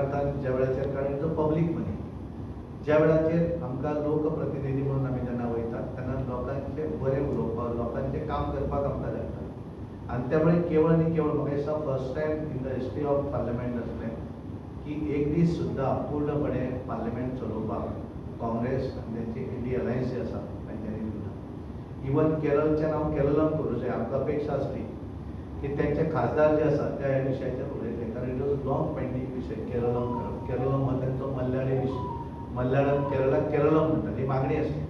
अर्थान ज्या वेळाचेर कारण तो पब्लीक मनी ज्या वेळाचेर आमकां लोकप्रतिनिधी म्हणून आमी जेन्ना वयतात तेन्ना लोकांचे बरें उलोवपाक लोकांचें काम करपाक आमकां लागता आनी त्यामुळे केवळ आनी केवळ म्हाका दिसता first time in the history of parliament आसलें की एक दीस सुद्दां पूर्णपणे पार्लिमेंट चलोवपाक काँग्रेस आनी तेंची इंडिया अलायन्स जी आसा तांच्यांनी दिना. इवन केरळचें नांव केरळम करूं जाय. आमकां अपेक्षा आसली की तेंचे खासदार जे आसा ते ह्या विशयाचेर उलयतले कारण इट वॉज लॉंग पेंडींग विशय केरळम करप. केरळम हो तेंचो मल्याळी विशय. मल्याळम केरळाक केरळम म्हणटा ती मागणी आसली.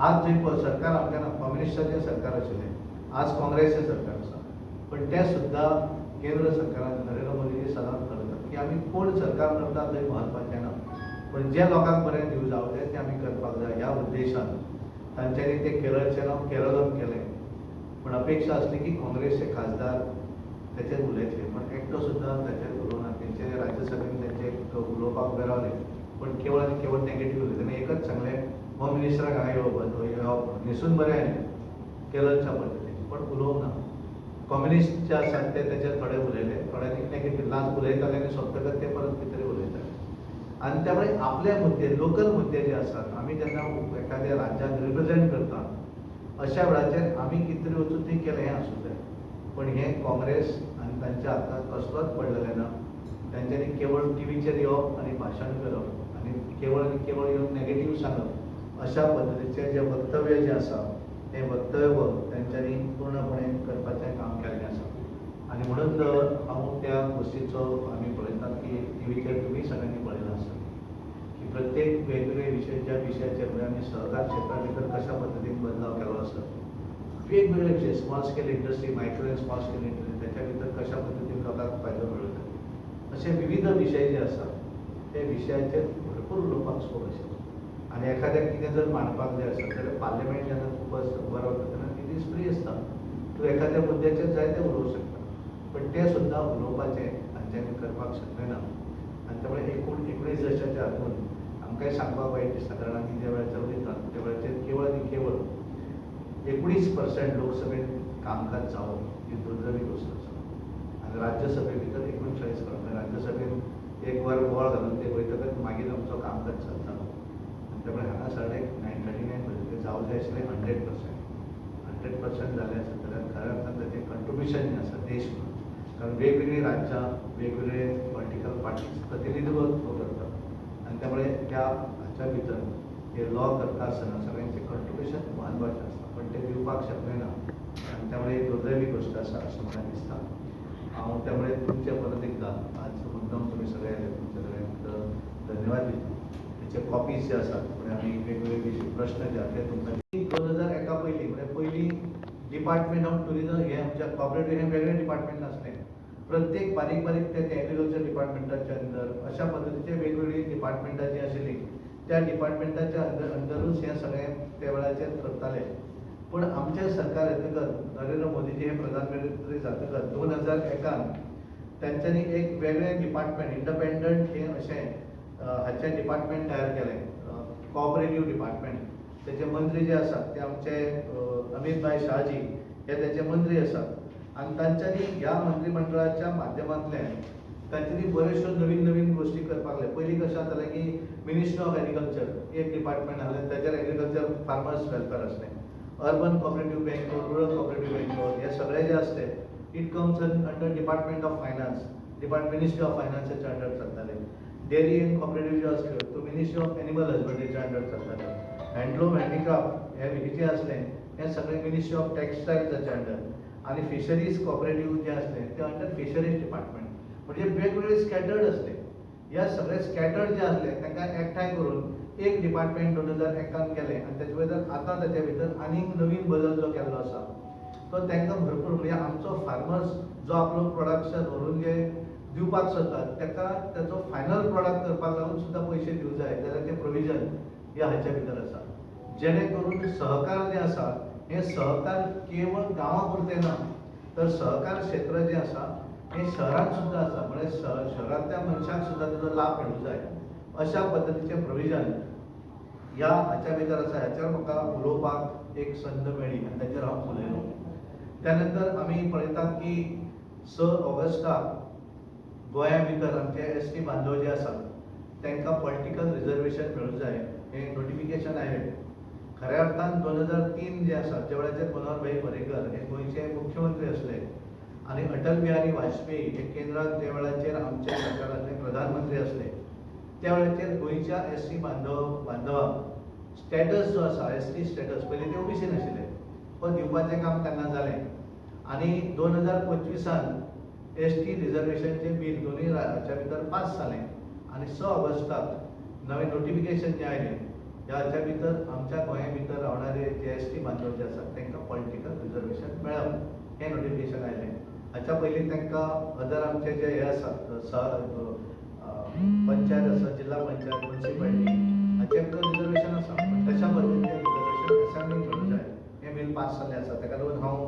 आज जे सरकार आमच्या कम्युनिस्टाचें सरकार आशिल्लें आज काँग्रेसचें सरकार आसा पण ते सुद्दां केंद्र सरकारान नरेंद्र मोदीजी सदांच करतात की आमी कोण सरकार करता थंय म्हत्वाचें ना पण जे लोकांक बरें दिवं जावचें तें आमी करपाक जाय ह्या उद्देशान तांच्यांनी तें केरळचें नांव केरळम केलें. पूण अपेक्षा आसली की काँग्रेसचे खासदार तेचेर उलयतले पण एकटो सुद्दां ताचेर उलोवना. तेंचे राज्यसभेन तेंचे उलोवपाक उबे रावले पण केवळ आनी केवळ नेगेटीव उलयले. ताणें एकच सांगलें होम मिनिस्टराक हांगा येवप न्हेसून बरें आयलें केरळच्या पद्दतीन पण उलोवंक ना. कम्युनिस्ट जे आसात ते तेचेर थोडे उलयले थोड्यांनी नेगेटीव लास्ट उलयताले आनी सोंपतकच ते परत कितें तरी उलयताले आनी त्यामुळे आपले मुद्दे लोकल मुद्दे जे आसात आमी जेन्ना एखाद्या राज्याक रिप्रेझेंट करता अशा वेळाचेर आमी कितें तरी वचून थंय केलें हें आसूं जाय पण हें काँग्रेस आनी तांच्या हातांत कसलोच पडलेलें ना. तांच्यांनी केवळ टीव्हीचेर येवप आनी भाशण करप आनी केवळ येवन नेगेटीव सांगप अशा पद्दतीचें जें वक्तव्य जें आसा तें वक्तव्य तांच्यांनी पूर्णपणे करपाचें काम केल्लें आसा आनी म्हणून हांव त्या गोश्टीचो आमी पळयतात की टीव्हीचेर तुमी सगळ्यांनी पळयलां आसा की प्रत्येक वेगवेगळे विशय ज्या विशयाचेर म्हणजे आमी सहकार क्षेत्रा भितर कशा पद्दतीन बदलाव केलो आसा वेगवेगळे विशय small scale industry micro end small scale industry त्याच्या भितर कशा पद्दतीन लोकांक फायदो मेळटा असे विविध विशय जे आसा ते विशयाचेर भरपूर उलोवपाक स्कोप आशिल्लो आनी एखाद्याक कितें जर मांडपाक जाय आसा जाल्यार पार्लिमेंट जेन्ना खूब बरो तेन्ना इट इज फ्री आसता तूं एखाद्या मुद्द्याचेर जाय तें उलोवंक शकता पण तें सुद्दां उलोवपाचें तांच्यांनी करपाक शकलें ना आनी त्यामुळे 19 वर्साच्या हातून आमकांय सांगपाक वायट दिसता कारण आमी ज्या वेळाचेर उलयतात त्या वेळाचेर केवळ आनी केवळ 19% लोकसभेन कामकाज जावप ही दुर्दैवी गोश्ट आसा आनी राज्यसभे भितर 39 म्हणजे राज्यसभेन एक वर बोवाळ घालून ते वयतकच मागीर आमचो कामकाज चलता आनी त्यामुळे हांगा सगळे 39% जावं जाय आशिल्लें 100% जालें आसा जाल्यार खऱ्या अर्थान ताचें कंट्रिब्युशन जें आसा देश म्हणून कारण वेगवेगळी राज्यां वेगवेगळे पॉलिटिकल पार्टीज प्रतिनिधित्व करतात आनी त्यामुळे त्या हाच्या भितर हे लॉ करता आसतना सगळ्यांचें कंट्रिब्युशन म्हत्वाचें आसता पण ते दिवपाक शकले ना आनी त्यामुळे दुर्दैवी गोश्ट आसा अशें म्हाका दिसता. हांव त्यामुळे तुमचे परत एकदा आज मुद्दम तुमी सगळे आयले तुमचे सगळ्यांक धन्यवाद दिता. तेचे कॉपीज जे आसात म्हणजे आमी वेगवेगळे प्रश्न जे आसा ते तुमकां 2001 पयलीं म्हणजे पयलीं डिपार्टमेंट ऑफ टुरिजम हे आमच्या कॉपरेटीव हे वेगळे डिपार्टमेंट आसले प्रत्येक बारीक ते एग्रीकल्चर डिपार्टमेंटाच्या अंडर अशा पद्दतीचे वेगवेगळी डिपार्टमेंटां जी आशिल्ली त्या डिपार्टमेंटाच्या अंडरूच हे सगळें त्या वेळाचेर करताले पूण आमचें सरकार येतकच नरेंद्र मोदीजी हे प्रधानमंत्री जातकच 2001 तांच्यांनी एक वेगळें डिपार्टमेंट इंडिपेंडंट हे अशें हाचें डिपार्टमेंट तयार केलें कॉपरेटीव डिपार्टमेंट. तेचे मंत्री जे आसात ते आमचे अमित भाई शाहजी हे तेचे मंत्री आसात आनी तांच्यांनी ह्या मंत्रिमंडळाच्या माध्यमांतल्यान तांच्यांनी बऱ्योचश्यो नवीन गोश्टी करपाक लागले. पयलीं कशें जातालें की मिनिस्ट्री ऑफ एग्रीकल्चर एक डिपार्टमेंट आसलें ताचेर एग्रीकल्चर फार्मर्स वेलफेअर आसलें urban cooperative bank rural cooperative bank हे सगळे जे आसले it comes under department of finance ministry of फायनान्साच्या अंडर चलताले. डेअरी एंड कॉपरेटीव ज्यो आसल्यो त्यो मिनिस्ट्री ऑफ एनिमल हजबंड्रीच्या अंडर चलताल्यो. हँडलूम हँडीक्राफ्ट हे जे असलें हें सगळें मिनिस्ट्री ऑफ टेक्सटायल्साच्या अंडर आनी फिशरीज कॉपरेटीव जे आसलें ते अंडर फिशरीज डिपार्टमेंट म्हणजे वेगवेगळे स्कॅटर्ड आसले. ह्या सगळे स्कॅटर्ड जे आसले तांकां एकठांय करून एक डिपार्टमेंट 2001 केलें आनी तेचे भितर आतां ताचे भितर आनीक नवीन बदल जो केल्लो आसा तो तांकां भरपूर म्हणजे आमचो फार्मर्स जो आपलो प्रोडक्शन व्हरून जे दिवपाक सोदतात ताका ताचो फायनल प्रोडक्ट करपाक लागून सुद्दां पयशे दिवं जाय जाल्यार तें प्रोविजन ह्या हाच्या भितर आसा जेणे करून सहकार जे आसा हे सहकार केवळ गांवां पुरते ना तर सहकार क्षेत्र जे आसा हे शहरांत सुद्दां आसा म्हणजे शहरांतल्या मनशाक सुद्दां ताचो लाभ मेळूंक जाय अशा पद्दतीचें प्रोविजन ह्या हाच्या भितर आसा. हाचेर म्हाका उलोवपाक एक संद मेळ्ळी आनी ताचेर हांव उलयलो. त्या नंतर आमी पळयतात की 6 ऑगस्टाक गोंया भितर आमचे एसटी बांधव जे आसात तांकां पॉलिटिकल रिजर्वेशन मेळूंक जाय हें नोटिफिकेशन आयलें. खऱ्या अर्थान 2003 जे आसा जे वेळाचेर मनोहरभाई पर्रीकर हे गोंयचे मुख्यमंत्री आसले आनी अटल बिहारी वाजपेयी हे केंद्रांत जे वेळाचेर आमच्या सरकाराचे प्रधानमंत्री आसले त्या वेळाचेर गोंयच्या एसटी बांधवांक स्टेटस जो आसा एसटी स्टेटस पयलीं ते ओबीसी नाशिल्ले पण दिवपाचें काम तेन्ना जालें आनी 2025 एसटी रिजर्वेशनचें बील दोनूय हाच्या भितर पास जालें आनी 6 ऑगस्टाक नवें नोटिफिकेशन जें आयलें ह्या हाच्या भितर आमच्या गोंया भितर रावणारे जे एसटी बांधव जे आसात तांकां पॉलिटिकल रिजर्वेशन मेळप हें नोटिफिकेशन आयलें. हाच्या पयलीं तांकां अदर आमचे जे हे आसात पंचायत आसा जिल्हा पंचायत म्युनिसिपालिटी हाचे भितर रिजर्वेशन आसा पण तशा पद्दतीन रिजर्वेशन असेंब्लीक मेळूंक जाय हें बील पास जाल्लें आसा. ताका लागून हांव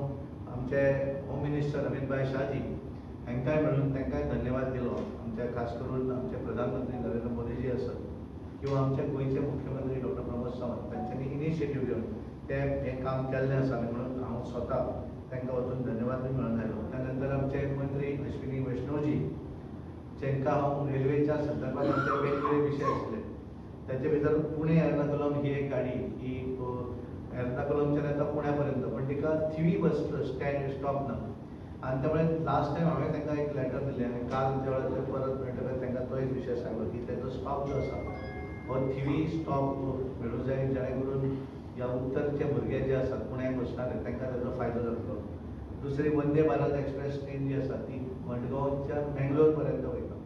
आमचे होम मिनिस्टर अमित भाई शाहजी हांकांय मेळून तांकांय धन्यवाद दिलो. आमचे खास करून आमचे प्रधानमंत्री नरेंद्र मोदीजी आसत किंवा आमचे गोंयचे मुख्यमंत्री डॉक्टर प्रमोद सावंत तांच्यांनी इनिशिएटीव घेवन ते हें काम केल्लें आसा म्हणून हांव स्वता तांकां वचून धन्यवाद मेळून आयलो. त्या नंतर आमचे मंत्री अश्विनी वैष्णवजी जांकां हांव रेल्वेच्या संदर्भात आमचे वेगवेगळे विशय आशिल्ले ताचे भितर पुणे एर्नाकुलम ही एक गाडी ही एर्नाकुलमच्यान येता पुण्या पर्यंत पण तिका थिवी बस स्टँड स्टॉप ना आनी त्यामुळे लास्ट टायम हांवें तांकां एक लेटर दिल्लें आनी काल जे वेळाचेर परत मेळटकच तांकां तो एक विशय सांगलो की ताचो स्टॉप जो आसा हो थिवी स्टॉप मेळूं जाय जेणे करून ह्या उत्तरचे भुरगे जे आसात पुण्याक वचणारे तांकां ताचो फायदो जातलो. दुसरी वंदे भारत एक्सप्रेस ट्रेन जी आसा ती मडगांवच्या मेंगलोर पर्यंत वयता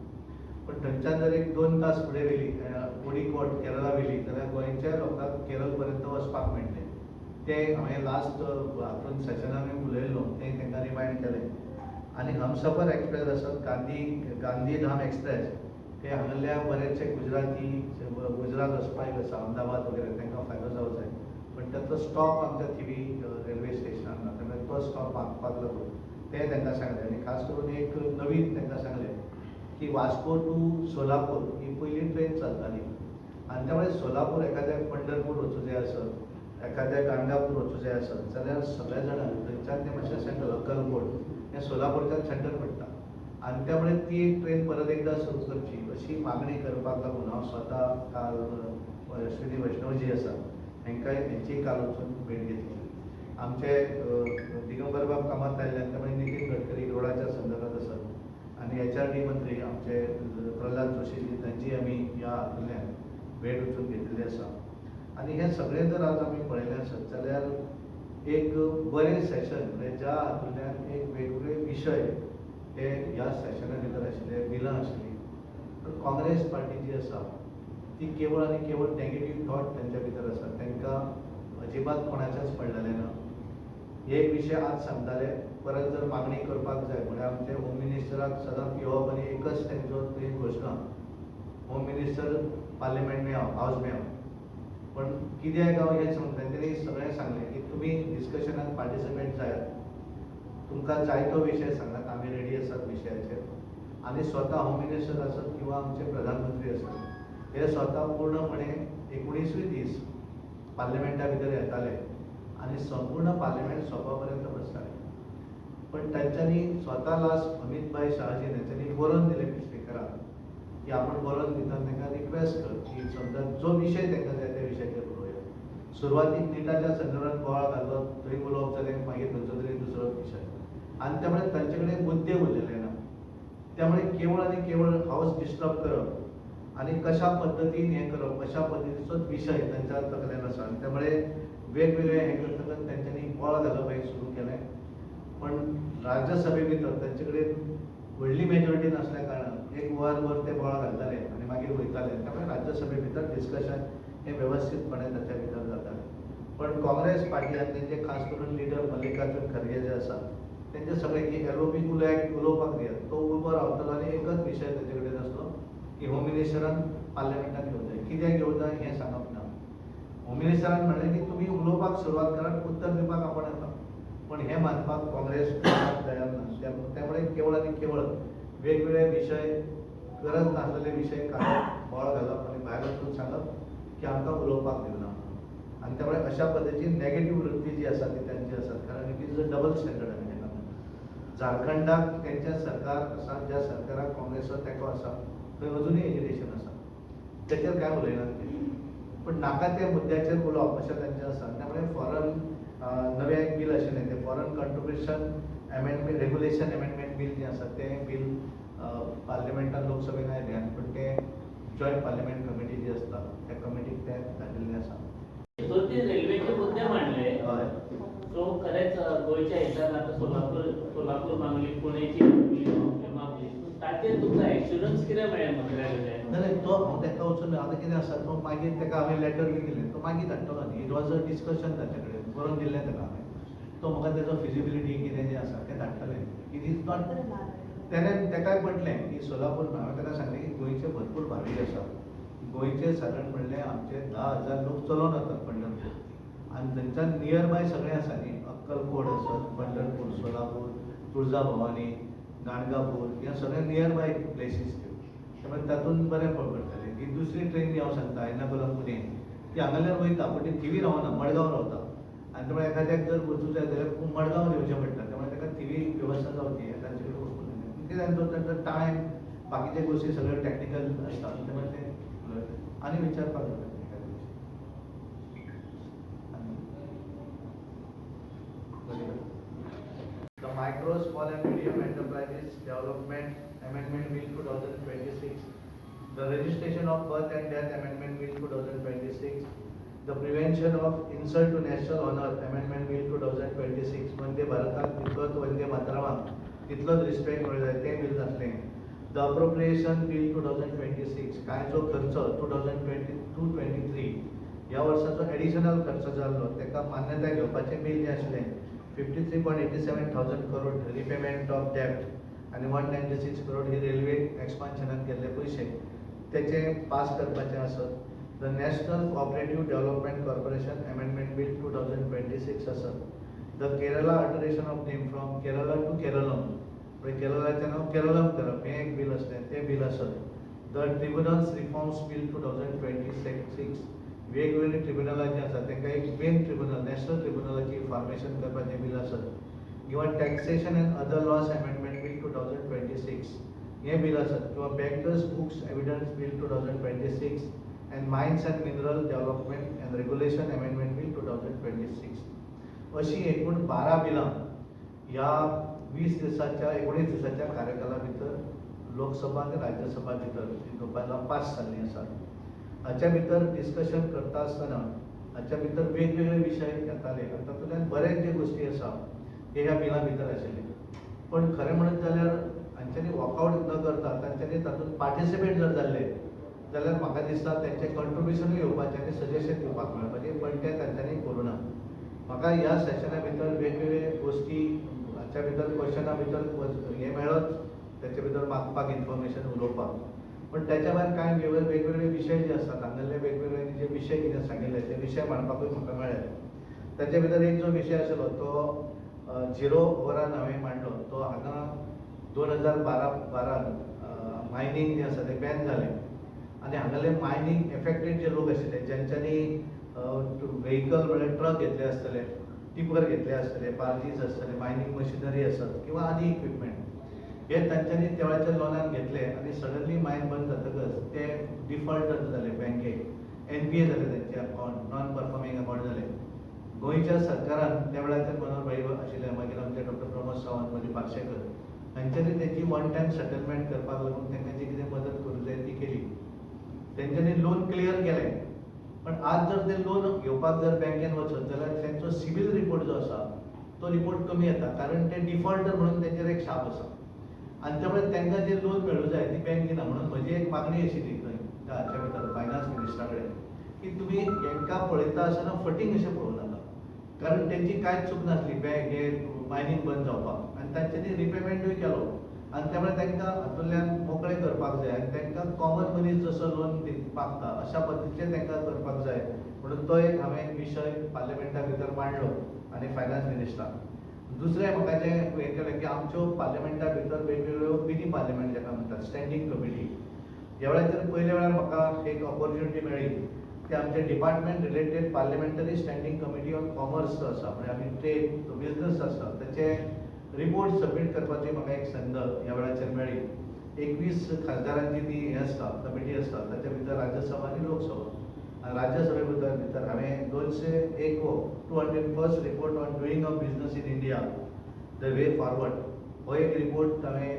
पण थंयच्यान जर एक 2 तास फुडें व्हेली कोडिकोड केरळा व्हेली जाल्यार गोंयच्या लोकांक केरळ पर्यंत वचपाक मेळटलें. ते हांवें लास्ट हातून सेशनान उलयलो तें तांकां रिमायंड केलें. आनी हमसफर एक्सप्रेस आसत गांधीधाम एक्सप्रेस ते हांगासरल्या बरेचशे गुजरात वचपाक आसा अहमदाबाद वगैरे तांकां फायदो जावंक जाय पण ताचो स्टॉप आमच्या थिवी रेल्वे स्टेशनार ना त्यामुळे तो स्टॉप मागपाक लागून ते तांकां सांगलें. आनी खास करून एक नवीन तांकां सांगलें की वास्को टू सोलापूर ही पयली ट्रेन चलताली आनी त्यामुळे सोलापूर एखाद्याक पंढरपूर वचूं जाय आसत एखाद्याक गाणगापूर वचूं जाय आसत जाल्यार सगळ्या जाणांक थंयच्यान ते मातशें सेंटर अक्कलकोट हें सोलापूरच्यान सेंटर पडटा आनी त्यामुळे ती एक ट्रेन परत एकदा सुरू करची अशी मागणी करपाक लागून हांव स्वता काल अश्विनी वैष्णवजी आसा हांकांय हेंची काल वचून भेट घेतली. आमचे दिगंबर बाब कामात आयल्यान त्यामुळे नितीन गडकरी रोडाच्या संदर्भात आसत आनी HRD मंत्री आमचे प्रल्हाद जोशीजी तांची आमी ह्या हातूंतल्यान भेट वचून घेतिल्ली आसा. आनी हें सगळें जर आज आमी पळयलें आसत जाल्यार एक बरें सेशन म्हणजे ज्या हातूंतल्यान एक वेगवेगळे विशय हे ह्या सेशना भितर आशिल्ले बिलां आशिल्लीं पण काँग्रेस पार्टी जी आसा ती केवळ आनी केवळ नेगेटीव थॉट तांच्या भितर आसा तांकां अजिबात कोणाचेंच पडलेलें ना. एक विशय आज सांगताले परत जर मागणी करपाक जाय म्हळ्यार आमचे होम मिनिस्टराक सदांच येवप आनी एकच तेंचो एक घोशणा होम मिनिस्टर पार्लिमेंट मेळप हावस मेळप पण कित्याक हांव हें सांगता तेणी सगळें सांगलें की तुमी डिस्कशनाक पार्टिसिपेट जायात तुमकां जाय तो विशय सांगात आमी रेडी आसात विशयाचेर आनी स्वता होम मिनिस्टर आसत किंवा आमचे प्रधानमंत्री आसत हे स्वता पूर्णपणे 19 दीस पार्लिमेंटा भितर येताले आनी संपूर्ण पार्लिमेंट सोंपा पर्यंत बसताले पण तांच्यांनी स्वता लास्ट अमित भाई शाहजी हांच्यांनी बरोवन दिलें स्पिकराक की आपण बरोवन दिता तांकां रिक्वेस्ट कर की समजा जो विशय तांकां जाय त्या विशयाचेर उलोवया. सुरवातीक निटाच्या संदर्भात बोवाळ घाल्लो थंय उलोवप जालें मागीर खंयचो तरी दुसरो विशय आनी त्यामुळे तांचे कडेन मुद्दे उरलेले ना. त्यामुळे केवळ आनी केवळ हावस डिस्टर्ब करप आनी कशा पद्दतीन हें करप अशा पद्दतीचोच विशय तांच्या तकलेन आसा आनी त्यामुळे वेगवेगळे हें करतकच तांच्यांनी बोवाळ घालप हें सुरू केलें पण राज्यसभे भितर तांचे कडेन व्हडली मेजॉरिटी नासल्या कारणान एक वरभर ते बोवाळ घालताले आनी मागीर वयताले त्यामुळे राज्यसभे भितर डिस्कशन हें वेवस्थीतपणे ताच्या भितर जातालें. पण काँग्रेस पार्टी आनी तेंचे खास करून लिडर मल्लिकार्जुन खरगे जे आसा तेंचे सगळे की LOP उलोवपाक दियात तो उबो रावतलो आनी एकच विशय ताचे कडेन आसलो की होम मिनिस्टरान पार्लिमेंटान घेवंक जाय. कित्याक घेवंक जाय हें सांगप ना. होम मिनिस्टरान म्हणलें की तुमी उलोवपाक सुरवात करात उत्तर दिवपाक आपण येता पण हें मानपाक काँग्रेस तयार ना. त्यामुळे केवळ आनी केवळ वेगवेगळे विशय गरज नासलेले विशय काडप बोवाळ घालप आनी भायर वचून सांगप की आमकां उलोवपाक दिवना आनी त्यामुळे अशा पद्दतीन नेगेटीव वृत्ती जी आसा ती तांची आसात कारण it is a double standard आमी ताका झारखंडाक त्यांच्या सरकार आसा, ज्या सरकाराक काँग्रेसचो तेंको आसा थंय अजुनूय एज्युकेशन आसा, तेचेर कांय उलयनात ते. पण नाका त्या मुद्द्याचेर उलोवप अशें तांचें आसा. त्यामुळे फॉरन नवें एक बील आशिल्लें, तें foreign contribution amendment regulation amendment bill जें आसा तें बील पार्लिमेंटान लोकसभेन आयलें, पण तें जॉयंट पार्लिमेंट कमिटी जी आसता त्या कमिटीक तें धाडिल्लें आसा. तो ते रेल्वेचे मुद्दे मांडले. हय. तो खरेंच गोंयच्या हितान आता सोलापूर मागली, पुणेची मागली. ताचेर तुमकां एश्युरन्स कितें मेळ्ळें मंत्र्याकडल्यान? नाही तो हांव तेका वचून आतां कितें आसा, तो मागीर तेका हांवें लेटर बी दिलें, तो मागीर धाडटलो न्ही. इट वॉज अ डिस्कशन ताचे कडेन बरोवन दिल्लें तेका हांवें. तो म्हाका तेजो फिजिबिलिटी कितें जें आसा तें धाडटलें. इट इज नॉट तेणें तेकाय पटलें की सोलापूर, हांवें तेका सांगलें की गोंयचे भरपूर भावीक आसा. गोंयचे सादारण म्हणलें आमचे 10,000 लोक चलोन वतात पंढरपूर, आनी थंयच्यान नियर बाय सगळें आसा न्ही. अक्कलकोट आसत, पंढरपूर, सोलापूर, तुळजाभवानी, गाणगापूर, ह्या सगळ्या नियर बाय प्लेसीस त्यो. त्यामुळे तातूंत बरें पडटलें की दुसरी ट्रेन जी हांव सांगता एर्नाकुलम पुणे, ती हांगाल्यान वयता पण ती थिवी रावना, मडगांव रावता. आनी त्यामुळे एखाद्याक जर वचूंक जाय जाल्यार मडगांव येवचें पडटा. त्यामुळे ताका थिवी वेवस्था जावची, तांचे कडेन वचून कितें तांचो टायम, बाकीचे गोश्टी सगळे टॅक्निकल आसता. त्यामुळे ते आनी विचारपाक जाता एखाद्या गोष्टी. The Micro, Small and Medium Enterprises Development Amendment Bill 2026, the Registration of Birth and Death Amendment Bill 2026, the Prevention of Insult to National Honor Amendment Bill 2026, Vande भारताक तितलोच वंदे मातरमाक तितलोच रिस्पेक्ट मेळूं जाय तें बिल जातलें. The Appropriation Bill 2026, काय जो खर्च 2022-23 ह्या वर्साचो एडिशनल खर्च जाल्लो तेका मान्यताय घेवपाचें बिल जें आसलें 53.87,000 crore रिपेमेंट ऑफ डेब्ट आनी 196 crore ही रेल्वे एक्सपान्शनाक गेल्ले पयशे तेचे पास करपाचें आसत. The national cooperative development corporation amendment bill 2026 आसत. The Kerala alteration of name from Kerala to Keralam, केरळाचें नांव केरळम करप हें एक बील आसलें, तें बील आसत. द ट्रिब्युनल्स रिफॉर्म्स बिल 2026, वेगवेगळी ट्रिब्युनलां जीं आसात तांकां एक मेन ट्रिब्युनल नॅशनल ट्रिब्युनलाची फॉर्मेशन करपाचें बील आसत. किंवा taxation end other laws amendment bill 2026 हें बील आसत. किंवा bankers books evidence bill 2026 end mines end mineral development end regulation amendment bill 2026. अशीं एकूण 12 बिलां ह्या 19 दिसाच्या कार्यकाला भितर लोकसभा आनी राज्यसभा भितर पास जाल्लीं आसात. हाच्या भितर डिस्कशन करता आसतना हाच्या भितर वेगवेगळे विशय येताले आनी तातूंतल्यान बरेच जे गोश्टी आसा हे ह्या बिलां भितर आशिल्ले. पण खरें म्हणत जाल्यार हांच्यांनी वॉकआवट न करता तांच्यांनी तातूंत पार्टिसिपेट जर जाल्ले जाल्यार म्हाका दिसता तेंचें कंट्रिब्युशनूय येवपाचें आनी सजेशन दिवपाक मेळपाचें, पण तें तांच्यांनी करूं ना. म्हाका ह्या सेशना भितर वेगवेगळे गोश्टी हाच्या भितर क्वेश्चना भितर हें मेळत, तेचे भितर मागपाक इन्फॉर्मेशन उलोवपाक. पण त्याच्या भायर कांय वेगवेगळे विशय जे आसात हांगासरले वेगवेगळे जे विशय कितें सांगिल्ले ते विशय मांडपाकूय म्हाका मेळ्ळे. ताचे भितर एक जो विशय आशिल्लो तो 0 ओव्हरान हांवें मांडलो. तो हांगा 2012 मायनींग जें आसा तें बॅन जालें आनी हांगासरले मायनींग एफेक्टेड जे लोक आशिल्ले ज्यांच्यांनी व्हेकल म्हळ्यार ट्रक घेतले आसतले, टिपर घेतले आसतले, बार्जीस आसतले, मायनींग मशिनरी आसत किंवा आनी इक्विपमेंट, हे तांच्यांनी त्या वेळाचेर लोनान घेतले आनी सडनली मायन बंद जातकच ते डिफॉल्टर जाले बँकेक, NPA जाले तेंचे अकाउंट, नॉन परफॉर्मिंग अकाउंट जाले. गोंयच्या सरकारान त्या वेळाचेर मनोहर भाई आशिल्ले, मागीर आमचे डॉक्टर प्रमोद सावंत, मागीर पार्सेकर हांच्यांनी तेची वन टायम सेटलमेंट करपाक लागून तांकां जी कितें मदत करूंक जाय ती केली. तेंच्यांनी लोन क्लियर केलें. पण आज जर ते लोन घेवपाक जर बँकेन वचत जाल्यार तेंचो सिबील रिपोर्ट जो आसा तो रिपोर्ट कमी येता, कारण ते डिफॉल्टर म्हणून तेंचेर एक शाप आसा. आनी त्यामुळे तांकां जे लोन मेळूं जाय ती बँक दिना. म्हणून म्हजी एक मागणी आशिल्ली थंय हाचे भितर फायनान्स मिनिस्टरा कडेन की तुमी हांकां पळयता आसतना फटींग अशें पळोवं नाका, कारण तेंची कांयच चूक नासली बँक हे मायनींग बंद जावपाक, आनी तांच्यांनी रिपेमेंटूय केलो. आनी त्यामुळे तांकां हातूंतल्यान मोकळें करपाक जाय आनी तांकां कॉमन मनीस जसो लोन मागता अशा पद्दतीचें तांकां करपाक जाय. म्हणून तो एक हांवें विशय पार्लिमेंटा भितर मांडलो आनी फायनान्स मिनिस्टराक. दुसरें म्हाका जें हें केलें की आमच्यो पार्लिमेंटा भितर वेगवेगळ्यो मिनी पार्लिमेंट जाका म्हणटात स्टँडींग कमिटी, ह्या वेळाचेर पयल्या वेळार म्हाका एक ऑपॉर्च्युनिटी मेळ्ळी की आमचे department related parliamentary standing committee on commerce जो आसा, म्हणजे आमी ट्रेड बिजनस आसा तेचे रिपोर्ट सबमीट करपाची म्हाका एक संद ह्या वेळाचेर मेळ्ळी. 21 खासदारांची ती हें आसता, कमिटी आसता, ताच्या भितर राज्यसभा आनी लोकसभा. आनी राज्यसभे भितर हांवें 201 201st report on doing of business in India the way forward हो एक रिपोर्ट हांवें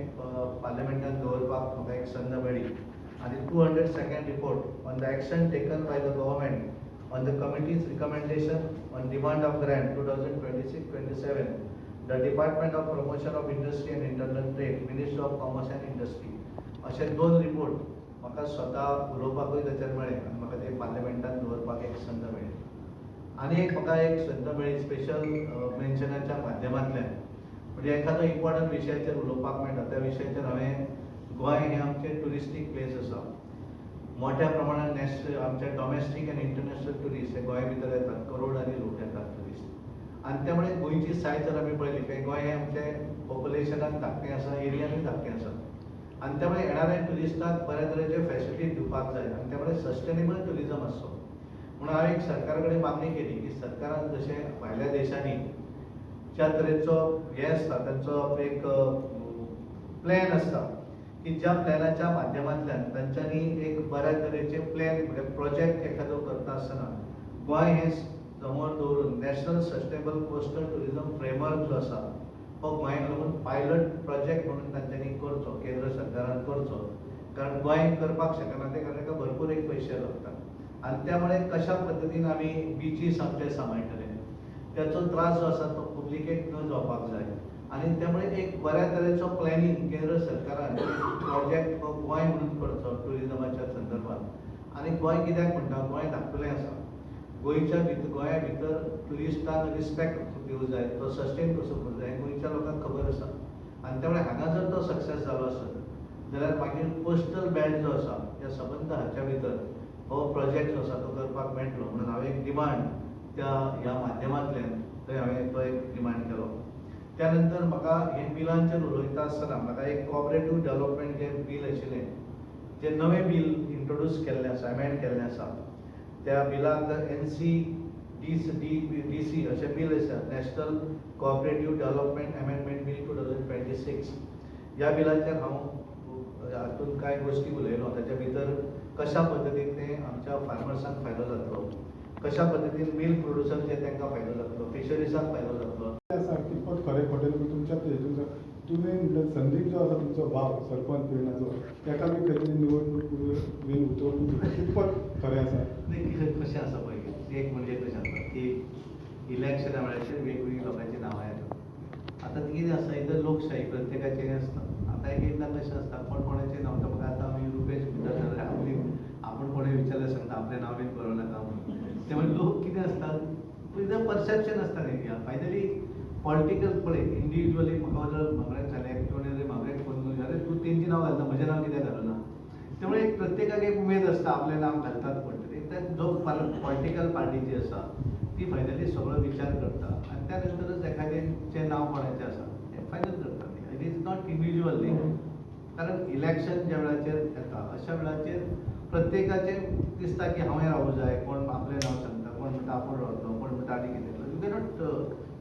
पार्लिमेंटान दवरपाक म्हाका एक संद मेळ्ळी. आनी 202nd report on the action taken by the government on the committees recommendation on demand of grant 2026-27 the department of promotion of industry and internal trade, ministry of commerce and industry, अशे 2 report म्हाका स्वता उलोवपाकूय ताचेर मेळ्ळे आनी म्हाका ते पार्लिमेंटान दवरपाक एक संद मेळ्ळी. आनी एक म्हाका एक संद मेळ्ळी स्पेशल मेन्शनाच्या माध्यमांतल्यान, म्हणजे एखादो इम्पॉर्टंट विशयाचेर उलोवपाक मेळटा. त्या विशयाचेर हांवें गोंय हें आमचें ट्युरिस्टीक प्लेस आसा, मोठ्या प्रमाणात आमचे डॉमेस्टीक आनी इंटरनॅशनल ट्युरिस्ट हे गोंय भितर येतात, करोडांनी लोक येतात ट्युरिस्ट. आनी त्या मुळे गोंयची सायज जर आमी पळयली काय गोंय हें आमचें पॉप्युलेशनान धाकटें आसा, एरियानूय धाकटें आसा. आनी त्या मुळे येणाऱ्या ट्युरिस्टाक बऱ्या तरेचे फॅसिलिटी दिवपाक जाय आनी त्या मुळे सस्टेनेबल ट्युरिजम आसचो. म्हणून हांवें एक सरकारा कडेन मागणी केली की सरकारान जशें भायल्या देशांनी ज्या तरेचो हें आसता तांचो एक प्लॅन आसता की ज्या प्लॅनाच्या माध्यमांतल्यान तांच्यांनी एक बऱ्या तरेचे प्लॅन म्हणजे प्रोजेक्ट एखादो करता आसतना गोंय हें समोर दवरून national sustainable coastal tourism framework जो आसा हो गोंयांत लागून पायलट प्रोजेक्ट म्हणून तांच्यांनी करचो, केंद्र सरकारान करचो. कारण गोंय करपाक शकना ते कारण ताका भरपूर एक पयशे लागतात आनी त्या मुळे कशा पद्दतीन आमी बिचीस आमचे सांबाळटले त्याचो त्रास जो आसा तो पब्लिकेक न जावपाक जाय. आनी त्यामुळे एक बऱ्या तरेचो प्लॅनिंग केंद्र सरकारान प्रोजेक्ट हो गोंय म्हणून करचो ट्युरिजमाच्या संदर्भात. आनी गोंय कित्याक म्हणटा, गोंय धाकटुलें आसा, गोंयच्या गोंया भितर ट्युरिस्टांक रिस्पेक्ट दिवंक जाय, तो सस्टेन कसो करूंक जाय गोंयच्या लोकांक खबर आसा. आनी त्या मुळे हांगा जर तो सक्सेस जालो आसत जाल्यार मागीर कोस्टल बेल्ट जो आसा त्या सबंद हाच्या भितर हो प्रोजेक्ट जो आसा तो करपाक मेळटलो. म्हणून हांवें एक डिमांड ह्या माध्यमांतल्यान थंय हांवें तो एक डिमांड केलो. त्या नंतर म्हाका हे बिलांचेर उलयता आसतना म्हाका एक कोऑपरेटीव डेव्हलपमेंट जे बील आशिल्लें, जे नवें बील इंट्रोड्यूस केल्लें आसा, अमेंड केल्लें आसा, त्या बिलांत NCDC अशें बील आसा, national cooperative development amendment bill 2026. ह्या बिलाचेर हांव हातूंत कांय गोश्टी उलयलो. ताच्या भितर कशा पद्दतीन तें आमच्या फार्मर्सांक फायदो जातलो, कशा पद्दतीन मिल्क प्रोड्युसर जे तांकां फायदो जातलो, फिशरीजांक फायदो जातलो. कितपत खरें खोटें तुमच्या हेतून तुमी म्हणजे संदीप जो आसा तुमचो भाव सरपंच पिळणाचो ताका बी खंय तरी निवडणूक बीन उतरवूंक कितपत खरें आसा? कशें आसा पळय, एक म्हणजे कशें आसा की इलेक्शना वेळाचेर वेगवेगळी लोकांची नांवां येतात. आतां कितें आसा इतर लोकशाही प्रत्येकाचें आसता. आतां एकदां कशें आसता कोण कोणाचें नांव तो म्हाका आतां आमी रुपेश भितर जाल्यार आपूण कोणें विचारल्यार सांगता आपलें नांव बीन बरोवं नाका म्हणून. ते म्हणजे लोक कितें आसता पयलीं परसेप्शन आसता न्ही. फायनली पॉलिटिकल पळय इंडिविज्युअली म्हाका जर म्हागड्याक जाल्यार कोणें जर म्हागड्याक फोन करून अरे तूं तेंचें नांव घालता म्हजें नांव कित्याक घालना. त्यामुळे एक प्रत्येकाक एक उमेद आसता आपलें नांव घालतात म्हणटा. जो पॉलिटिकल पार्टी जी आसा ती फायनली सगळो विचार करता आनी त्या नंतरच एखाद्याचें नांव कोणाचें आसा हें फायनल करता. इट इज नॉट इंडिविज्युअल न्ही. कारण इलेक्शन ज्या वेळाचेर येता अशा वेळाचेर प्रत्येकाचें दिसता की हांवें रावूं जाय, कोण आपलें नांव सांगता, कोण म्हणटा आपूण रावतलो, कोण म्हणटा आनी कितें. You cannot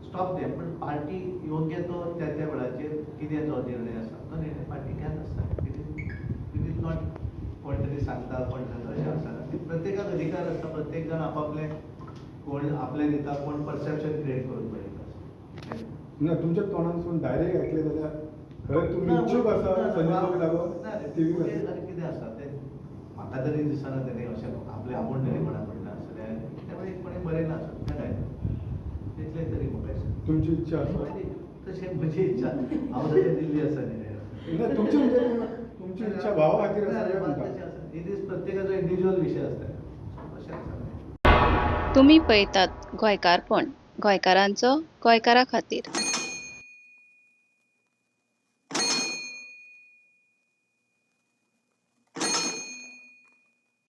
stop them. पण पार्टी योग्य तो त्या त्या वेळाचेर कितें जो निर्णय आसा तो निर्णय पार्टी घेत आसता. इट इज नॉट कोण तरी सांगता कोण सांगता अशें आसना. प्रत्येकाक अधिकार आसता, प्रत्येक जाण आपापलें कोण आपलें दिता, कोण परसेप्शन क्रिएट करून पळयता. ना तुमच्या तोंडांसून डायरेक्ट आयकलें जाल्यार खंय तुमी इच्छूक आसा संदीप बाब लागून कितें आसा तें म्हाका तरी दिसना तेणी अशें आपलें आपूण तरी कोणाक म्हणटा आसलें. त्या वेळी कोणें बरयना आसत त्या टायमार तितलें तरी म्हाका दिसता. तुमची इच्छा आसा तशें म्हजी इच्छा हांव तशें दिल्ली आसा न्ही. ना तुमची म्हणजे तुमची इच्छा भावा खातीर आसा काय म्हणटा? इट इज प्रत्येकाचो इंडिविज्युअल विशय आसता. अशें आसा. तुम्ही पळयतात गोंयकारपण, गोंयकारांचो गोंयकारा खातीर.